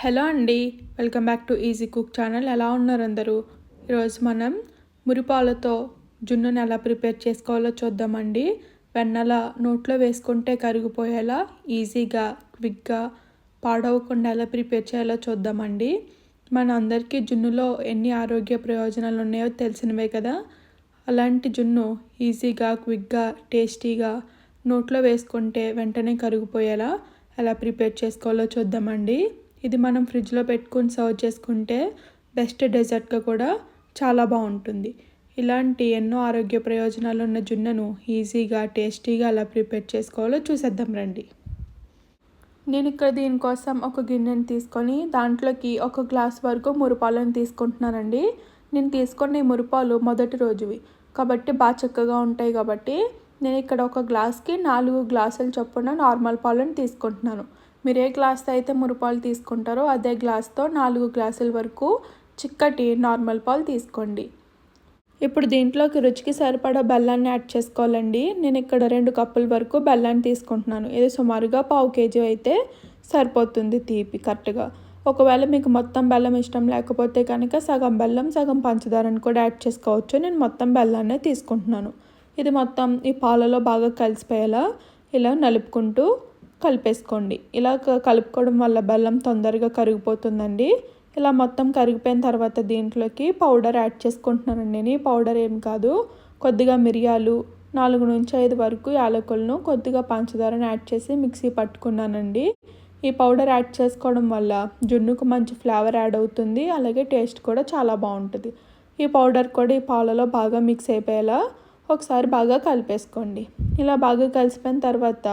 Hello అండి, welcome back to easy cook channel. ఎలా ఉన్నారు అందరూ? ఈరోజు మనం మురిపాలతో జున్నుని ఎలా ప్రిపేర్ చేసుకోవాలో చూద్దామండి. వెన్నెల నోట్లో వేసుకుంటే కరిగిపోయేలా ఈజీగా క్విక్గా పాడవకుండా ఎలా ప్రిపేర్ చేయాలో చూద్దామండి. మన అందరికీ జున్నులో ఎన్ని ఆరోగ్య ప్రయోజనాలు ఉన్నాయో తెలిసినవే కదా. అలాంటి జున్ను ఈజీగా క్విక్గా టేస్టీగా నోట్లో వేసుకుంటే వెంటనే కరిగిపోయేలా ఎలా ప్రిపేర్ చేసుకోవాలో చూద్దామండి. ఇది మనం ఫ్రిడ్జ్లో పెట్టుకుని సర్వ్ చేసుకుంటే బెస్ట్ డెజర్ట్గా కూడా చాలా బాగుంటుంది. ఇలాంటి ఎన్నో ఆరోగ్య ప్రయోజనాలు ఉన్న జున్నును ఈజీగా టేస్టీగా ఎలా ప్రిపేర్ చేసుకోవాలో చూసేద్దాం రండి. నేను ఇక్కడ దీనికోసం ఒక గిన్నెని తీసుకొని దాంట్లోకి 1 గ్లాస్ వరకు మురిపాలను తీసుకుంటున్నానండి. నేను తీసుకున్న ఈ మురిపాలు మొదటి రోజువి కాబట్టి బాగా చక్కగా ఉంటాయి. కాబట్టి నేను ఇక్కడ 1 గ్లాస్కి 4 గ్లాసుల చొప్పున నార్మల్ పాలను తీసుకుంటున్నాను. మీరు ఏ గ్లాస్తో అయితే మురిపాలు తీసుకుంటారో అదే గ్లాస్తో 4 గ్లాసుల వరకు చిక్కటి నార్మల్ పాలు తీసుకోండి. ఇప్పుడు దీంట్లోకి రుచికి సరిపడా బెల్లాన్ని యాడ్ చేసుకోవాలండి. నేను ఇక్కడ 2 కప్పుల వరకు బెల్లాన్ని తీసుకుంటున్నాను. ఇది సుమారుగా 1/2 కేజీ అయితే సరిపోతుంది తీపి కరెక్ట్గా. ఒకవేళ మీకు మొత్తం బెల్లం ఇష్టం లేకపోతే కనుక సగం బెల్లం సగం పంచదారని కూడా యాడ్ చేసుకోవచ్చు. నేను మొత్తం బెల్లాన్నే తీసుకుంటున్నాను. ఇది మొత్తం ఈ పాలలో బాగా కలిసిపోయేలా ఇలా నలుపుకుంటూ కలిపేసుకోండి. ఇలా కలుపుకోవడం వల్ల బెల్లం తొందరగా కరిగిపోతుందండి. ఇలా మొత్తం కరిగిపోయిన తర్వాత దీంట్లోకి పౌడర్ యాడ్ చేసుకుంటున్నానండి. నేను ఈ పౌడర్ ఏం కాదు, కొద్దిగా మిరియాలు 4 నుంచి 5 వరకు యాలకులను కొద్దిగా పంచదారని యాడ్ చేసి మిక్సీ పట్టుకున్నానండి. ఈ పౌడర్ యాడ్ చేసుకోవడం వల్ల జున్నుకు మంచి ఫ్లేవర్ యాడ్ అవుతుంది, అలాగే టేస్ట్ కూడా చాలా బాగుంటుంది. ఈ పౌడర్ కూడా ఈ పాలలో బాగా మిక్స్ అయిపోయేలా ఒకసారి బాగా కలిపేసుకోండి. ఇలా బాగా కలిసిపోయిన తర్వాత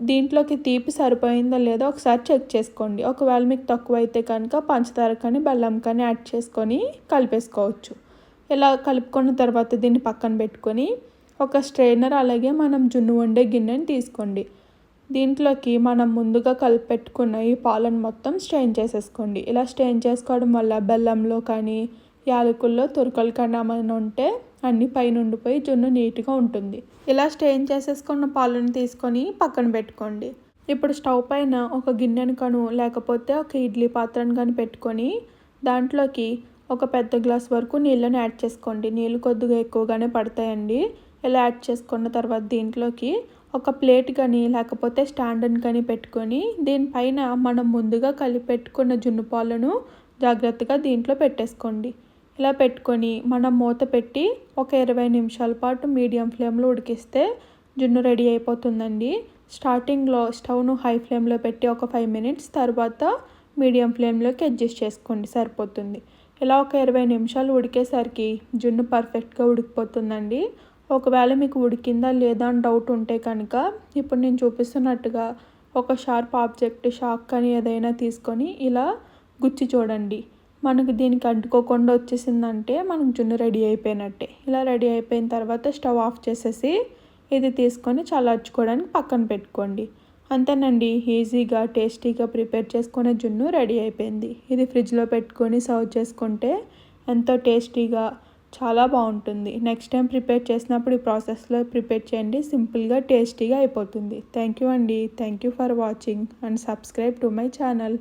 దీంట్లోకి తీపి సరిపోయిందో లేదో ఒకసారి చెక్ చేసుకోండి. ఒకవేళ మీకు తక్కువ అయితే కనుక పంచదార కానీ బెల్లం కానీ యాడ్ చేసుకొని కలిపేసుకోవచ్చు. ఇలా కలుపుకున్న తర్వాత దీన్ని పక్కన పెట్టుకొని ఒక స్ట్రైనర్ అలాగే మనం జున్ను వండే గిన్నెని తీసుకోండి. దీంట్లోకి మనం ముందుగా కలిపి పెట్టుకున్న ఈ పాలను మొత్తం స్ట్రెయిన్ చేసేసుకోండి. ఇలా స్ట్రెయిన్ చేసుకోవడం వల్ల బెల్లంలో కానీ యాలకుల్లో తురకలు కానీ ఏమైనా ఉంటే అన్ని పైన ఉండిపోయి జున్ను నీట్గా ఉంటుంది. ఇలా స్ట్రెయిన్ చేసేసుకున్న పాలను తీసుకొని పక్కన పెట్టుకోండి. ఇప్పుడు స్టవ్ పైన ఒక గిన్నెను కను లేకపోతే ఒక ఇడ్లీ పాత్రను కానీ పెట్టుకొని దాంట్లోకి ఒక పెద్ద గ్లాస్ వరకు నీళ్ళని యాడ్ చేసుకోండి. నీళ్ళు కొద్దిగా ఎక్కువగానే పడతాయండి. ఇలా యాడ్ చేసుకున్న తర్వాత దీంట్లోకి ఒక ప్లేట్ కానీ లేకపోతే స్టాండ్ని కానీ పెట్టుకొని దీనిపైన మనం ముందుగా కలిపి పెట్టుకున్న జున్ను పాలను జాగ్రత్తగా దీంట్లో పెట్టేసుకోండి. ఇలా పెట్టుకొని మనం మూత పెట్టి ఒక 20 నిమిషాల పాటు మీడియం ఫ్లేమ్లో ఉడికిస్తే జున్ను రెడీ అయిపోతుందండి. స్టార్టింగ్లో స్టవ్ను హై ఫ్లేమ్లో పెట్టి ఒక 5 మినిట్స్ తర్వాత మీడియం ఫ్లేమ్లోకి అడ్జస్ట్ చేసుకోండి, సరిపోతుంది. ఇలా ఒక 20 నిమిషాలు ఉడికేసరికి జున్ను పర్ఫెక్ట్గా ఉడికిపోతుందండి. ఒకవేళ మీకు ఉడికిందా లేదా అని డౌట్ ఉంటే కనుక ఇప్పుడు నేను చూపిస్తున్నట్టుగా ఒక షార్ప్ ఆబ్జెక్ట్ షాక్ కానీ ఏదైనా తీసుకొని ఇలా గుచ్చి చూడండి. మనకు దీనికి అంటుకోకుండా వచ్చేసిందంటే మనకు జున్ను రెడీ అయిపోయినట్టే. ఇలా రెడీ అయిపోయిన తర్వాత స్టవ్ ఆఫ్ చేసేసి ఇది తీసుకొని చల్లార్చుకోవడానికి పక్కన పెట్టుకోండి. అంతేనండి, ఈజీగా టేస్టీగా ప్రిపేర్ చేసుకునే జున్ను రెడీ అయిపోయింది. ఇది ఫ్రిడ్జ్లో పెట్టుకొని సర్వ్ చేసుకుంటే ఎంతో టేస్టీగా చాలా బాగుంటుంది. నెక్స్ట్ టైం ప్రిపేర్ చేసినప్పుడు ఈ ప్రాసెస్లో ప్రిపేర్ చేయండి, సింపుల్గా టేస్టీగా అయిపోతుంది. థ్యాంక్ యూ అండి. Thank you for watching and subscribe to my channel.